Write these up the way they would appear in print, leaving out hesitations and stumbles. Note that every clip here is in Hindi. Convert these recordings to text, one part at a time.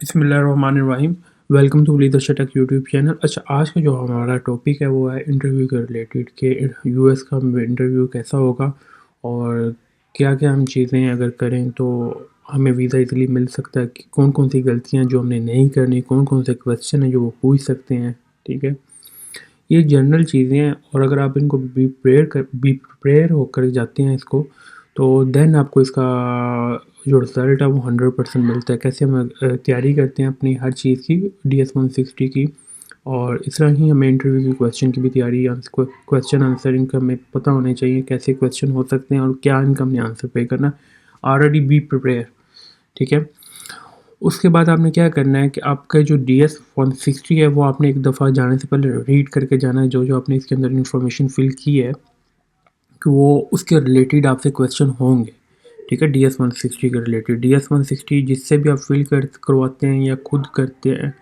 बिस्मिल्लाहिर्रहमानिर्रहीम। Welcome to leadership tech YouTube channel. अच्छा, आज का जो हमारा टॉपिक है वो है इंटरव्यू के रिलेटेड कि यूएस का इंटरव्यू कैसा होगा और क्या क्या हम चीज़ें अगर करें तो हमें वीज़ा इजीली मिल सकता है, कि कौन कौन सी गलतियां जो हमने नहीं करनी, कौन कौन से क्वेश्चन हैं जो वो पूछ सकते हैं। ठीक है, ये जनरल चीज़ें हैं और अगर आप इनको बी प्रिपेयर होकर जाते हैं इसको, तो देन आपको इसका जो रिज़ल्ट है वो 100% मिलता है। कैसे हम तैयारी करते हैं अपनी हर चीज़ की, DS-160 की, और इस तरह ही हमें इंटरव्यू की क्वेश्चन की भी तैयारी, क्वेश्चन आंसरिंग का हमें पता होने चाहिए कैसे क्वेश्चन हो सकते हैं और क्या इनका हमने आंसर पे करना। Already be prepare. ठीक है, उसके बाद आपने क्या करना है कि आपका जो DS-160 है वो आपने एक दफ़ा जाने से पहले रीड करके जाना है, जो जो आपने इसके अंदर इन्फॉर्मेशन फिल की है, कि वो उसके रिलेटेड आपसे क्वेश्चन होंगे। ठीक है, DS-160 के रिलेटेड, DS-160 जिससे भी आप फिल करवाते हैं या खुद करते हैं,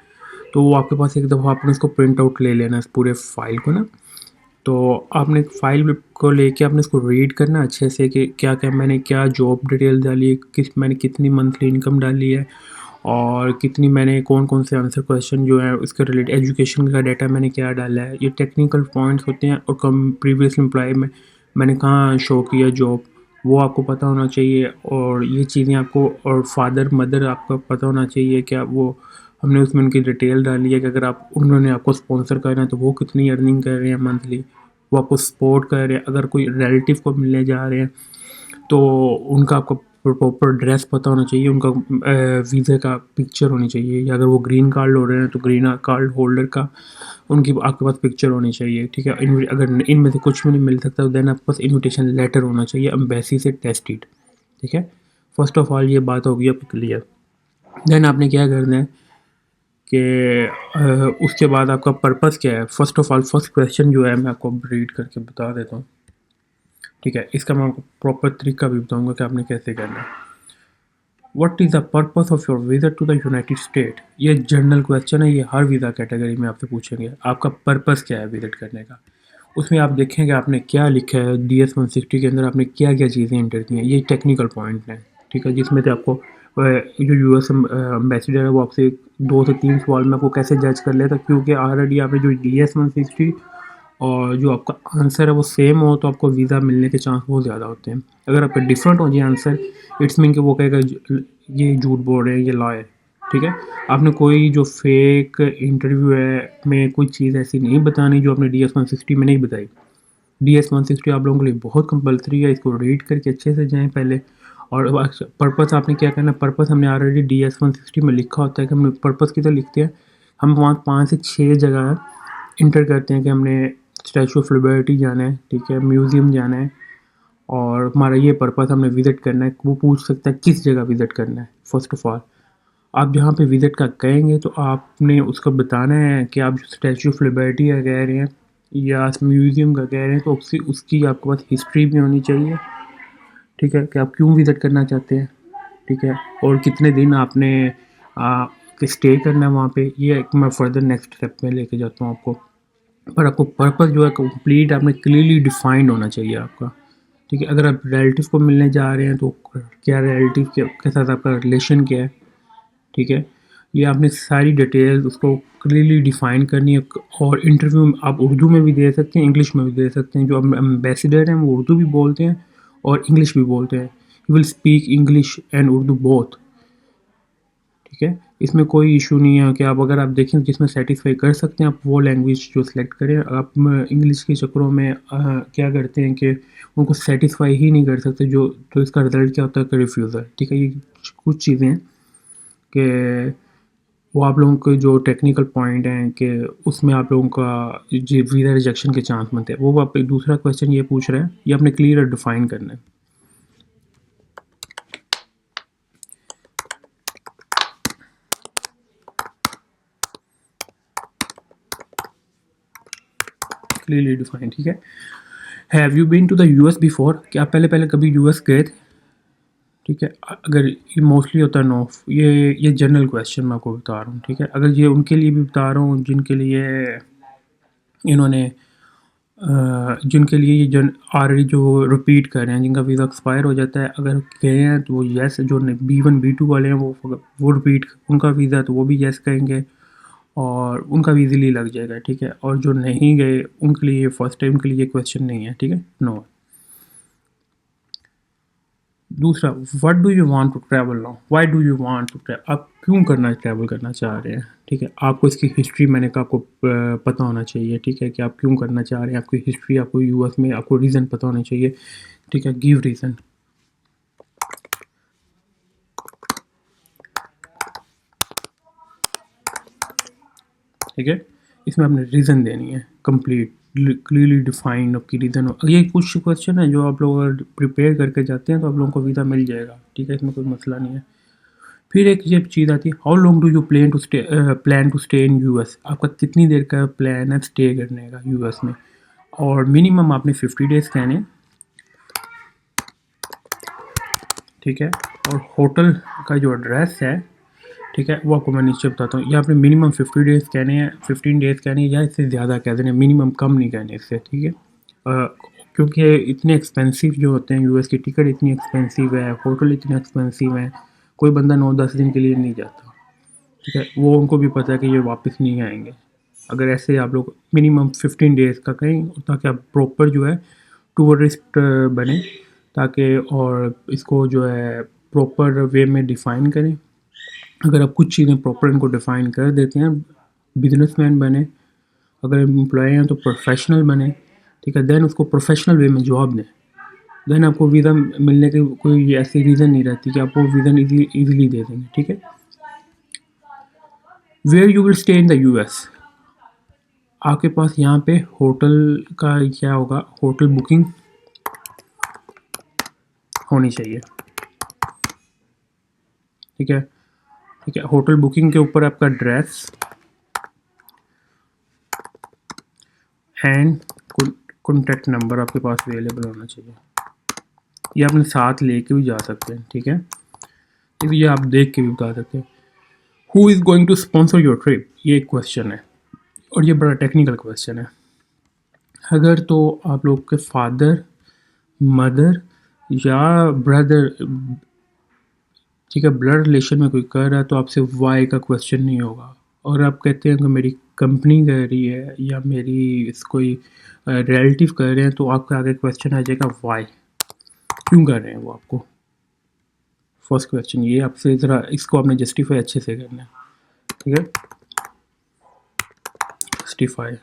तो वो आपके पास एक दफ़ा आपने उसको प्रिंट आउट ले लेना है, इस पूरे फाइल को ना। तो आपने फाइल को लेके आपने इसको रीड करना अच्छे से कि क्या क्या मैंने क्या जॉब डिटेल डाली है, मैंने कितनी मंथली इनकम डाली है, और कितनी मैंने कौन कौन से आंसर क्वेश्चन जो है उसके रिलेटेड, एजुकेशन का डाटा मैंने क्या डाला है। ये टेक्निकल पॉइंट्स होते हैं, और कम प्रीवियस एम्प्लॉय में मैंने कहाँ शो किया जॉब, वो आपको पता होना चाहिए। और ये चीज़ें आपको, और फादर मदर आपका पता होना चाहिए, क्या वो हमने उसमें उनकी डिटेल डाली है कि अगर आप उन्होंने आपको स्पॉन्सर करना है तो वो कितनी अर्निंग कर रहे हैं मंथली, वो आपको सपोर्ट कर रहे हैं। अगर कोई रिलेटिव को मिलने जा रहे हैं तो उनका आपको प्रॉपर ड्रेस पता होना चाहिए, उनका वीज़ा का पिक्चर होनी चाहिए, या अगर वो ग्रीन कार्ड हो रहे हैं तो ग्रीन कार्ड होल्डर का उनकी आपके पास पिक्चर होनी चाहिए। ठीक है, अगर इनमें से कुछ भी नहीं मिल सकता तो देन आपके पास इनविटेशन लेटर होना चाहिए एम्बेसी से टेस्टेड। ठीक है, फर्स्ट ऑफ ऑल ये बात होगी आपकी क्लियर। देन आपने क्या करना है कि उसके बाद आपका पर्पस क्या है। First of all first question जो है मैं आपको रीड करके बता देता हूँ। ठीक है, इसका मैं आपको प्रॉपर तरीका भी बताऊंगा कि आपने कैसे करना है। What is the purpose of your visa to the United State. ये जनरल क्वेश्चन है, ये हर वीज़ा कैटेगरी में आपसे पूछेंगे, आपका पर्पस क्या है विजिट करने का। उसमें आप देखेंगे आपने क्या लिखा है, DS-160 के अंदर आपने क्या क्या चीज़ें इंटर की हैं, ये टेक्निकल पॉइंट हैं। ठीक है, जिसमें से आपको जो यूएस एम्बेसडर है वो आपसे 2 से 3 सवाल में आपको कैसे जज कर लेता, क्योंकि ऑलरेडी आपने जो DS-160 और जो आपका आंसर है वो सेम हो तो आपको वीज़ा मिलने के चांस बहुत ज़्यादा होते हैं। अगर आपका डिफरेंट हो जाए आंसर, इट्स मीन कि वो कहेगा ये झूठ बोल रहे हैं, ये लॉ है। ठीक है, आपने कोई जो फेक इंटरव्यू है में कोई चीज़ ऐसी नहीं बतानी जो आपने DS-160 में नहीं बताई। DS-160 आप लोगों के लिए बहुत कंपलसरी है, इसको रीड करके अच्छे से जाएँ पहले। और पर्पस आपने क्या करना है, पर्पस हमने ऑलरेडी DS-160 में लिखा होता है कि हम पर्पस किधर लिखते हैं, हम वहाँ 5 से 6 जगह इंटर करते हैं कि हमने स्टैचू ऑफ लिबर्टी जाना है, ठीक है, म्यूज़ियम जाना है, और हमारा ये पर्पस हमने विज़िट करना है। वो पूछ सकता है किस जगह विज़िट करना है। फ़र्स्ट ऑफ़ ऑल आप जहाँ पे विज़िट का कहेंगे तो आपने उसको बताना है कि आप स्टैचू ऑफ लिबर्टी का कह रहे हैं या म्यूज़ियम का कह रहे हैं, तो उसकी आपके पास हिस्ट्री भी होनी चाहिए। ठीक है, कि आप क्यों विज़िट करना चाहते हैं। ठीक है, और कितने दिन आपने स्टे करना है वहाँ पे, ये एक मैं फर्दर नेक्स्ट स्टेप में लेके जाता हूँ आपको। पर आपको पर्पस जो है कंप्लीट आपने क्लियरली डिफाइंड होना चाहिए आपका। ठीक है, अगर आप रिलेटिव को मिलने जा रहे हैं तो क्या रिलेटिव के साथ आपका रिलेशन क्या है। ठीक है, ये आपने सारी डिटेल्स उसको क्लियरली डिफाइन करनी है। और इंटरव्यू आप उर्दू में भी दे सकते हैं, इंग्लिश में भी दे सकते हैं। जो एम्बेसडर हैं वो उर्दू भी बोलते हैं और इंग्लिश भी बोलते हैं। You will speak English and Urdu both. ठीक है, इसमें कोई इशू नहीं है कि आप अगर आप देखें जिसमें सेटिस्फाई कर सकते हैं आप वो लैंग्वेज जो सिलेक्ट करें। आप इंग्लिश के चक्करों में क्या करते हैं कि उनको सेटिस्फाई ही नहीं कर सकते, जो तो इसका रिज़ल्ट क्या होता है कि रिफ्यूज़ल। ठीक है, ये कुछ चीज़ें हैं कि वो आप लोगों के जो टेक्निकल पॉइंट हैं कि उसमें आप लोगों का जी वीज़ा रिजेक्शन के चांस बनते हैं। वो आप दूसरा क्वेश्चन ये पूछ रहे हैं, ये आपने क्लियर डिफाइन करना है। Clearly define. ठीक है, have you been to the US before, क्या आप पहले पहले कभी यूएस गए थे। ठीक है, अगर ये मोस्टली होता है नो, ये जनरल क्वेश्चन मैं आपको बता रहा हूँ। ठीक है, अगर ये उनके लिए भी बता रहा हूँ जिनके लिए इन्होंने जिनके लिए ये जन ऑलरेडी जो रिपीट कर रहे हैं, जिनका वीज़ा एक्सपायर हो जाता है, अगर गए हैं तो वो येस, जो B1 B2 वाले हैं वो रिपीट, उनका वीज़ा तो वो भी येस कहेंगे और उनका भी इजीली लग जाएगा, ठीक है। और जो नहीं गए उनके लिए फर्स्ट टाइम के लिए ये क्वेश्चन नहीं है, ठीक है, नो। दूसरा, what do you want to travel now, why do you want to travel, आप क्यों ट्रैवल करना चाह रहे हैं, ठीक है। आपको इसकी हिस्ट्री मैंने कहा आपको पता होना चाहिए, ठीक है, कि आप क्यों करना चाह रहे हैं, आपकी हिस्ट्री, आपको यूएस में आपको रीज़न पता होना चाहिए, ठीक है। गिव रीज़न, ठीक है। इसमें आपने रीज़न देनी है कंप्लीट, क्लियरली डिफाइंड आपकी रीज़न हो। ये कुछ क्वेश्चन है जो आप लोग अगर प्रिपेयर करके जाते हैं तो आप लोगों को वीज़ा मिल जाएगा, ठीक है, इसमें कोई मसला नहीं है। फिर एक ये चीज़ आती है, how long do you plan to stay in US, आपका कितनी देर का प्लान है स्टे करने का यूएस में। और मिनिमम आपने 50 डेज़ कहने, ठीक है। और होटल का जो एड्रेस है, ठीक है, वो आपको मैं नीचे बताता हूँ। या आपने मिनिमम 50 डेज़ कहने हैं, 15 डेज़ कहने हैं, या इससे ज़्यादा कह देने, मिनिमम कम नहीं कहने इससे, ठीक है। क्योंकि इतने एक्सपेंसिव जो होते हैं यूएस की टिकट, इतनी एक्सपेंसिव है, होटल इतने एक्सपेंसिव हैं, कोई बंदा 9-10 दिन के लिए नहीं जाता, ठीक है। वो उनको भी पता है कि ये वापस नहीं आएंगे। अगर ऐसे आप लोग मिनिमम 15 डेज़ का कहें, ताकि आप प्रॉपर जो है टूरिस्ट बने, ताकि और इसको जो है प्रॉपर वे में डिफ़ाइन करें। अगर आप कुछ चीज़ें प्रॉपर इनको डिफ़ाइन कर देते हैं, बिजनेसमैन बने, अगर एम्प्लॉय हैं तो प्रोफेशनल बने, ठीक है, देन उसको प्रोफेशनल वे में जॉब दें, देन आपको वीज़ा मिलने की कोई ऐसी रीज़न नहीं रहती कि आपको वीज़ा ईज़िली दे देंगे, ठीक है। Where you will stay in the US, आपके पास यहाँ पे होटल का क्या होगा, होटल बुकिंग होनी चाहिए, ठीक है, ठीक है। होटल बुकिंग के ऊपर आपका एड्रेस एंड कॉन्टैक्ट नंबर आपके पास अवेलेबल होना चाहिए। ये अपने साथ लेके भी जा सकते हैं, ठीक है, ये आप देख के भी बता सकते हैं। Who is going to sponsor your trip, ये एक क्वेश्चन है और ये बड़ा टेक्निकल क्वेश्चन है। अगर तो आप लोग के फादर, मदर या ब्रदर, ठीक है, ब्लड रिलेशन में कोई कर रहा है तो आपसे वाई का क्वेश्चन नहीं होगा। और आप कहते हैं कि मेरी कंपनी कर रही है या मेरी कोई रिलेटिव कर रहे हैं, तो आपका आगे क्वेश्चन आ जाएगा वाई, क्यों कर रहे हैं वो आपको। फर्स्ट क्वेश्चन ये आपसे, ज़रा इसको आपने जस्टिफाई अच्छे से करना है, ठीक है, जस्टिफाई,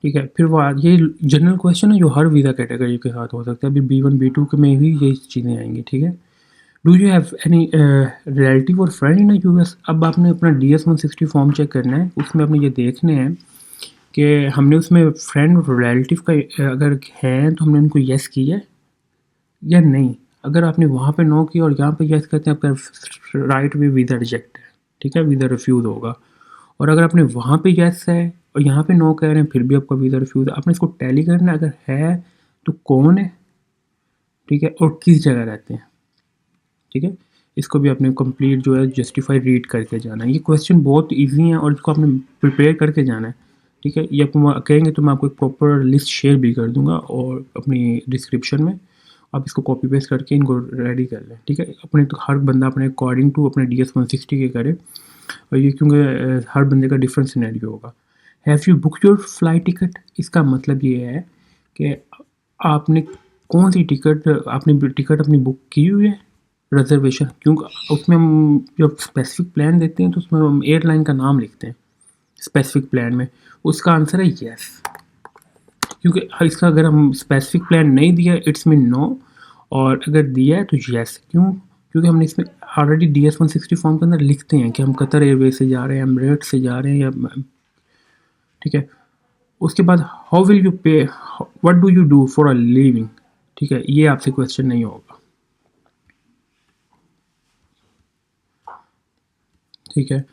ठीक है। फिर वो ये जनरल क्वेश्चन है जो हर वीज़ा कैटेगरी के साथ हो सकता है। अभी B1 B2 के में भी यही चीज़ें आएंगी, ठीक है। Do you have any relative और फ्रेंड इन यूएस, अब आपने अपना DS-160 फॉर्म चेक करना है, उसमें आपने ये देखने हैं कि हमने उसमें फ्रेंड और रिलेटिव का अगर हैं तो हमने उनको येस किया है या नहीं। अगर आपने वहाँ पे नो किया और यहाँ पे येस करते हैं, आपका राइट वे वीज़ा रिजेक्ट है, ठीक है, वीज़ा रिफ्यूज़ होगा। और अगर आपने वहाँ पे येस है और यहाँ पे नो कह रहे हैं, फिर भी आपका वीज़ा रिफ्यूज़ है, आपने इसको टैली करना है, अगर है तो कौन है, ठीक है, और किस जगह रहते हैं, ठीक है। इसको भी आपने कंप्लीट जो है जस्टिफाई रीड करके जाना है। ये क्वेश्चन बहुत इजी है और इसको आपने प्रिपेयर करके जाना है, ठीक है। ये आपको कहेंगे तो मैं आपको एक प्रॉपर लिस्ट शेयर भी कर दूंगा और अपनी डिस्क्रिप्शन में आप इसको कॉपी पेस्ट करके इनको रेडी कर लें, ठीक है। अपने तो हर बंदा अपने अकॉर्डिंग टू अपने DS-160 के करे, और ये क्योंकि हर बंदे का डिफरेंट सिनेरियो होगा। Have you book your flight ticket, इसका मतलब ये है कि आपने कौन सी टिकट, आपने टिकट अपनी बुक की हुई है, रिजर्वेशन, क्योंकि उसमें हम जब स्पेसिफिक प्लान देते हैं तो उसमें हम एयरलाइन का नाम लिखते हैं स्पेसिफिक प्लान में। उसका आंसर है यस, क्योंकि इसका अगर हम स्पेसिफिक प्लान नहीं दिया इट्स मीन नो, और अगर दिया है तो यस। क्यों, क्योंकि हमने इसमें ऑलरेडी DS-160 फॉर्म के अंदर लिखते हैं कि हम कतर एयरवेज से जा रहे हैं, एमरेट से जा रहे हैं, या ठीक है। उसके बाद हाउ विल यू पे, what do you do for a living, ठीक है, ये आपसे क्वेश्चन नहीं होगा, ठीक है।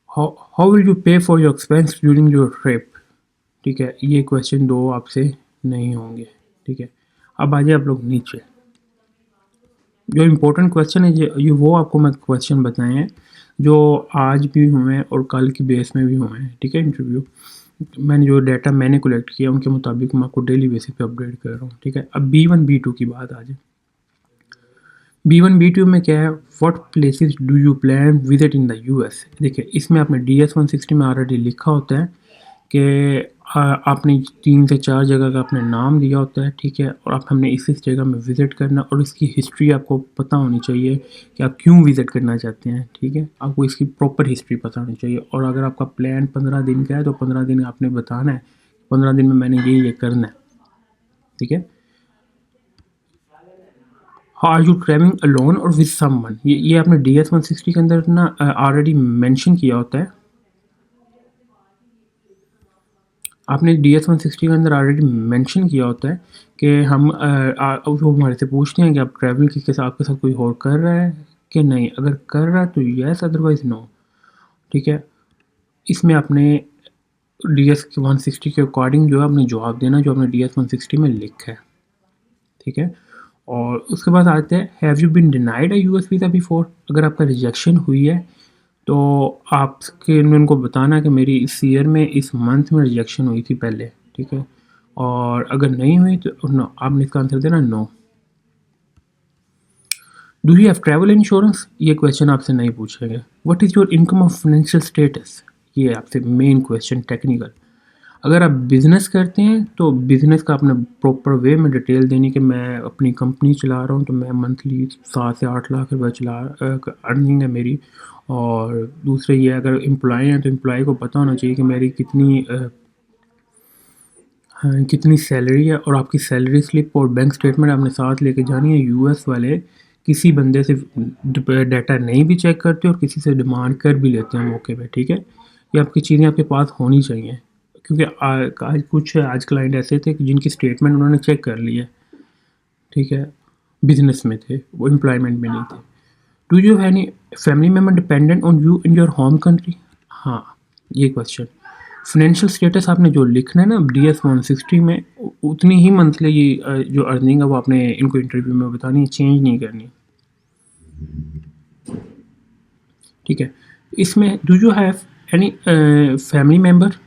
हाउ विल यू पे for your expense during your trip, ठीक है, ये क्वेश्चन 2 आपसे नहीं होंगे, ठीक है। अब आ जाए आप लोग नीचे, जो इम्पोर्टेंट क्वेश्चन है ये वो आपको मैं क्वेश्चन बताए हैं जो आज भी हुए हैं और कल की बेस में भी हुए हैं, ठीक है, इंटरव्यू। मैंने जो डाटा मैंने कलेक्ट किया उनके मुताबिक मैं आपको डेली बेसिस पे अपडेट कर रहा हूँ, ठीक है। अब B1 B2 की बात आ जाए। B1 B2 में क्या है, what places do you plan visit in the US। देखिए इसमें आपने DS-160 में ऑलरेडी लिखा होता है कि आपने 3 से 4 जगह का अपना नाम दिया होता है, ठीक है, और आप हमने इस जगह में विज़िट करना और इसकी हिस्ट्री आपको पता होनी चाहिए कि आप क्यों विज़िट करना चाहते हैं, ठीक है। आपको इसकी प्रॉपर हिस्ट्री पता होनी चाहिए और अगर आपका प्लान 15 दिन का है तो 15 दिन आपने बताना है, 15 दिन में मैंने ये करना है, ठीक है। आर यू ट्रैवलिंग अलोन और विद समवन, ये आपने DS-160 के अंदर ना ऑलरेडी मेंशन किया होता है। आपने DS-160 के अंदर ऑलरेडी मेंशन किया होता है कि हम वो हमारे से पूछते हैं कि आप ट्रैवल के साथ आपके साथ कोई और कर रहा है कि नहीं। अगर कर रहा है तो यस, अदरवाइज नो, ठीक है। इसमें आपने DS-160 के अकॉर्डिंग जो है आपने जवाब देना जो आपने DS-160 में लिखा है, ठीक है। और उसके बाद आते हैं, have you been denied a US visa before. अगर आपका रिजेक्शन हुई है तो आपके उनको बताना कि मेरी इस ईयर में इस मंथ में रिजेक्शन हुई थी पहले, ठीक है। और अगर नहीं हुई तो नो, आपने इसका आंसर देना no. Do you have travel insurance, ये क्वेश्चन आपसे नहीं पूछेंगे। What is your income of financial status, ये आपसे मेन क्वेश्चन टेक्निकल। अगर आप बिज़नेस करते हैं तो बिज़नेस का अपने प्रॉपर वे में डिटेल देनी कि मैं अपनी कंपनी चला रहा हूँ तो मैं मंथली 7 से 8 लाख रुपए अर्निंग है मेरी। और दूसरे ये अगर एम्प्लॉय हैं तो एम्प्लॉय को पता होना चाहिए कि मेरी कितनी सैलरी है और आपकी सैलरी स्लिप और बैंक स्टेटमेंट आपने साथ लेके जानी है। US वाले किसी बंदे से डाटा नहीं भी चेक करते और किसी से डिमांड कर भी लेते हैं मौके पे, ठीक है। ये आपकी चीज़ें आपके पास होनी चाहिए क्योंकि आज क्लाइंट ऐसे थे कि जिनकी स्टेटमेंट उन्होंने चेक कर ली है, ठीक है, बिजनेस में थे, वो एम्प्लॉयमेंट में नहीं थे। Do you have any family member dependent on you in your home country, हाँ ये क्वेश्चन। फाइनेंशियल स्टेटस आपने जो लिखना है ना DS-160 में उतनी ही मंथली जो अर्निंग है वो आपने इनको इंटरव्यू में बतानी है, चेंज नहीं करनी, ठीक है। इसमें do you have any family member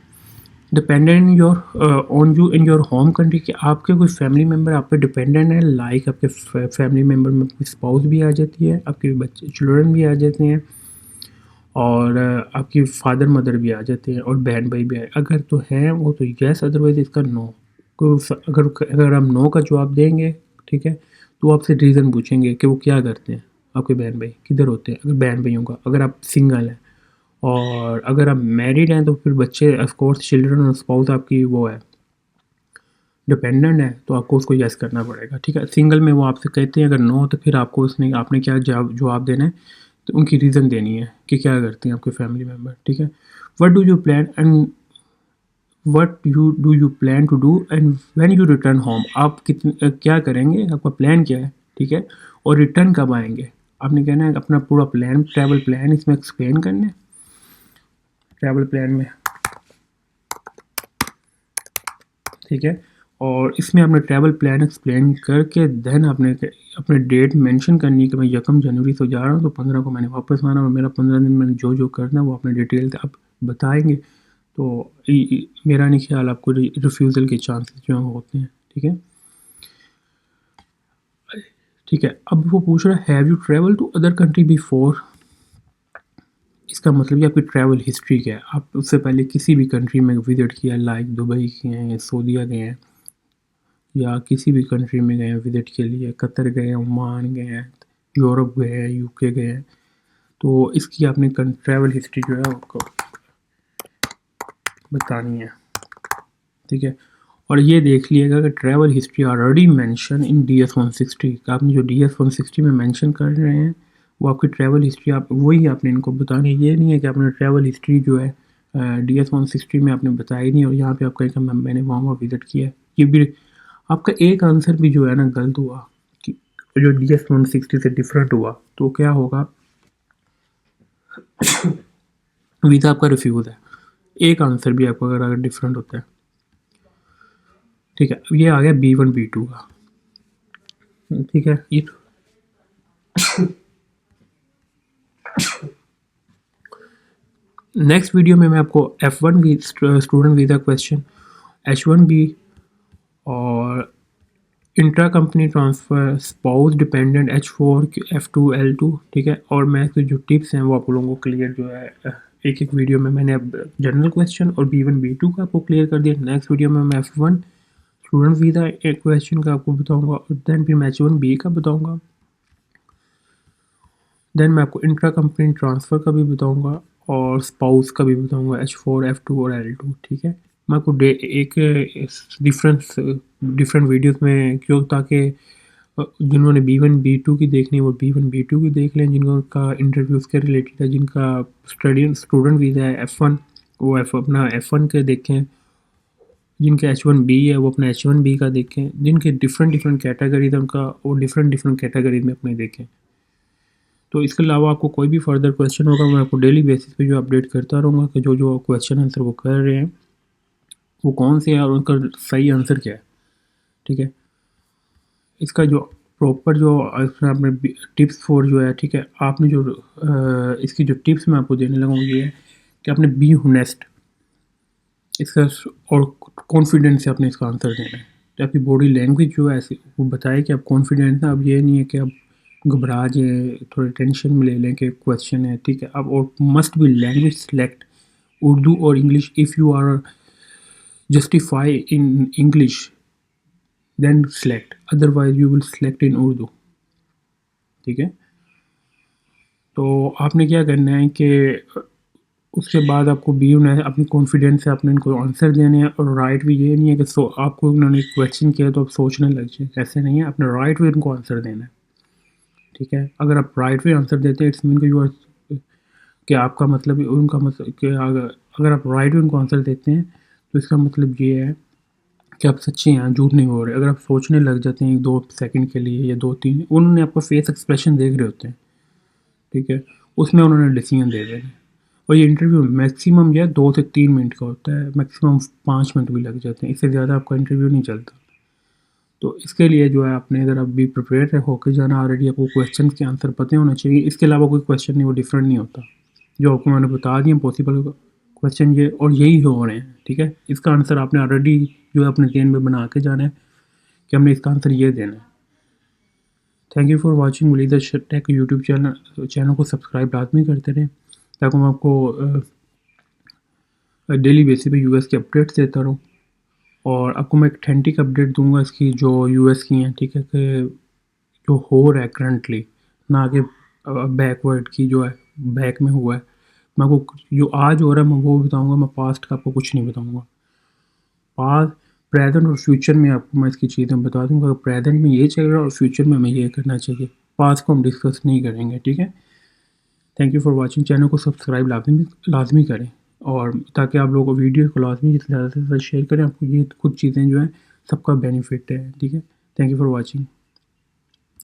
dependent in your on you in your home country, कि आपके कोई फैमिली मेम्बर आप पे डिपेंडेंट है, लाइक आपके फैमिली मेम्बर में आपकी स्पाउस भी आ जाती है, आपके बच्चे चिल्ड्रन भी आ जाते हैं और आपकी फादर मदर भी आ जाते हैं और बहन भाई भी आए। अगर तो हैं वो तो यस, अदरवाइज इसका नो। अगर हम नो का जवाब देंगे, ठीक है, तो आपसे रीज़न पूछेंगे कि वो क्या करते हैं, आपके बहन भाई किधर होते हैं, अगर बहन भाइयों का। अगर आप सिंगल हैं और अगर आप मैरिड हैं तो फिर बच्चे ऑफकोर्स चिल्ड्रन और स्पाउस आपकी वो है डिपेंडेंट है तो आपको उसको यस करना पड़ेगा, ठीक है। सिंगल में वो आपसे कहते हैं अगर नो तो फिर आपको उसमें आपने क्या जवाब देना है, तो उनकी रीज़न देनी है कि क्या करते हैं आपके फैमिली मेम्बर, ठीक है। What do you plan and what you plan to do and when you return home, आप कितने क्या करेंगे, आपका प्लान क्या है, ठीक है, और रिटर्न कब आएंगे। आपने कहना है अपना पूरा प्लान, ट्रैवल प्लान इसमें एक्सप्लेन करना है। ट्रैवल प्लान में, ठीक है, और इसमें आपने ट्रैवल प्लान एक्सप्लेन करके देन आपने अपने डेट मेंशन करनी है कि मैं 1 जनवरी से जा रहा हूँ तो 15 को मैंने वापस आना और मेरा 15 दिन मैंने जो जो करना है वो अपने डिटेल से आप बताएंगे तो मेरा नहीं ख्याल आपको रिफ्यूज़ल के चांसेस जो होते हैं, ठीक है। ठीक है, अब वो पूछ रहा है have you travel to other country before. इसका मतलब ये आपकी ट्रैवल हिस्ट्री क्या है, आप उससे पहले किसी भी कंट्री में विजिट किया, लाइक दुबई किए हैं, सऊदीया गए हैं या किसी भी कंट्री में गए हैं विजिट के लिए, कतर गए हैं, ओमान गए हैं, यूरोप गए हैं, UK गए हैं, तो इसकी आपने ट्रैवल हिस्ट्री जो है आपको बतानी है, ठीक है। और ये देख लिएगा कि travel history already mention in DS-160, आपने जो DS-160 में मेंशन कर रहे हैं वो आपकी ट्रैवल हिस्ट्री आप वही आपने इनको बतानी है। ये नहीं है कि आपने ट्रैवल हिस्ट्री जो है DS-160 में आपने बताई नहीं और यहाँ पे आप कहें मैंने वहाँ वहाँ विजिट किया है। ये भी आपका एक आंसर भी जो है ना गलत हुआ कि जो DS-160 से डिफरेंट हुआ तो क्या होगा, वीज़ा आपका रिफ्यूज़ है। एक आंसर भी आपका अगर डिफरेंट होता है, ठीक है। अब ये आ गया B1 B2 का, ठीक है। ये नेक्स्ट वीडियो में मैं आपको F1 student visa question, H1B और intra company transfer, spouse dependent H4, F2, L2, ठीक है। और मैं इसके जो टिप्स हैं वो आप लोगों को क्लियर जो है एक एक वीडियो में मैंने अब जनरल क्वेश्चन और B1 B2 का आपको क्लियर कर दिया। नेक्स्ट वीडियो में मैं F1 स्टूडेंट वीज़ा एक क्वेश्चन का आपको बताऊंगा और देन फिर मैं H1B का बताऊंगा। देन मैं आपको इंट्रा कंपनी ट्रांसफ़र का भी बताऊंगा और स्पाउस का भी बताऊंगा, H4, F2 और L2, ठीक है। मैं आपको एक डिफरेंट वीडियोस में क्यों, ताकि जिन्होंने B1 B2 की देखनी है वो B1 B2 की देख लें, जिनका इंटरव्यूज़ के रिलेटेड है, जिनका स्टूडेंट वीज़ा है F1 वो अपना F1 के देखें, जिनके H1B है वो अपना H1B का देखें, जिनके डिफरेंट कैटेगरीज है उनका वो डिफरेंट कैटेगरीज में अपने देखें। तो इसके अलावा आपको कोई भी फर्दर क्वेश्चन होगा मैं आपको डेली बेसिस पे जो अपडेट करता रहूँगा कि जो जो क्वेश्चन आंसर वो कर रहे हैं वो कौन से हैं और उनका सही आंसर क्या है, ठीक है। इसका जो प्रॉपर जो आपने टिप्स फॉर जो है, ठीक है, आपने जो इसकी जो टिप्स मैं आपको देने लगा हूँ ये है कि आपने बी होनेस्ट इसका और कॉन्फिडेंस से आपने इसका आंसर देना है। तो आपकी बॉडी लैंग्वेज जो है ऐसी वो बताए कि आप कॉन्फिडेंट हैं। अब ये नहीं है कि आप घबरा जाए, थोड़ी टेंशन में ले लें कि क्वेश्चन है, ठीक है। अब और must be language select Urdu और English. If you are justify in English then select, otherwise you will select in Urdu, ठीक है। तो आपने क्या करना है कि उसके बाद आपको बी होना है, अपनी कॉन्फिडेंस से आपने इनको आंसर देने हैं। और राइट भी ये नहीं है कि आपको उन्होंने क्वेश्चन किया तो आप सोचने लग जाए, ऐसे नहीं है, अपने राइट वे इनको आंसर देना है, ठीक है। अगर आप राइट वे आंसर देते हैं इट्स मीन कि यू आर, कि आपका मतलब उनका मतलब कि अगर आप राइट वे उनको आंसर देते हैं तो इसका मतलब ये है कि आप सच्चे हैं, झूठ नहीं बोल रहे। अगर आप सोचने लग जाते हैं 2 सेकंड के लिए या 2-3, उन्होंने आपका फेस एक्सप्रेशन देख रहे होते हैं, ठीक है, उसमें उन्होंने डिसीजन दे देना है। और ये इंटरव्यू मैक्सिमम जो है 2 से 3 मिनट का होता है, मैक्सिमम 5 मिनट भी लग जाते हैं, इससे ज़्यादा आपका इंटरव्यू नहीं चलता। तो इसके लिए जो है आपने अगर आप भी प्रिपेयर होकर जाना, ऑलरेडी आपको क्वेश्चन के आंसर पता होना चाहिए। इसके अलावा कोई क्वेश्चन नहीं वो डिफरेंट नहीं होता, जो आपको मैंने बता दिया पॉसिबल क्वेश्चन ये और यही हो रहे हैं, ठीक है। इसका आंसर आपने ऑलरेडी जो है अपने ज़हन में बना के जाना है कि हमने इसका आंसर ये देना है। Thank you for watching Waleed tech YouTube channel को सब्सक्राइब लाजमी करते रहें ताकि मैं आपको डेली बेसिस पे यूएस के अपडेट्स देता रहूँ। और आपको मैं एक ऑथेंटिक अपडेट दूंगा इसकी जो यूएस की हैं, ठीक है, कि जो हो रहा है करंटली, ना कि बैकवर्ड की जो है बैक में हुआ है। मैं आपको जो आज हो रहा है मैं वो बताऊंगा, मैं पास्ट का आपको कुछ नहीं बताऊंगा। पास्ट, प्रेजेंट और फ्यूचर में आपको मैं इसकी चीज़ें बता दूंगा। प्रेजेंट में ये चल रहा है और फ्यूचर में हमें ये करना चाहिए, पास्ट को हम डिस्कस नहीं करेंगे, ठीक है। Thank you for watching. Channel को सब्सक्राइब लाजमी करें और ताकि आप लोगों को वीडियो को लाजमी जितना ज़्यादा से ज़्यादा शेयर करें। आपको ये कुछ चीज़ें जो हैं सबका बेनिफिट है, ठीक है। Thank you for watching.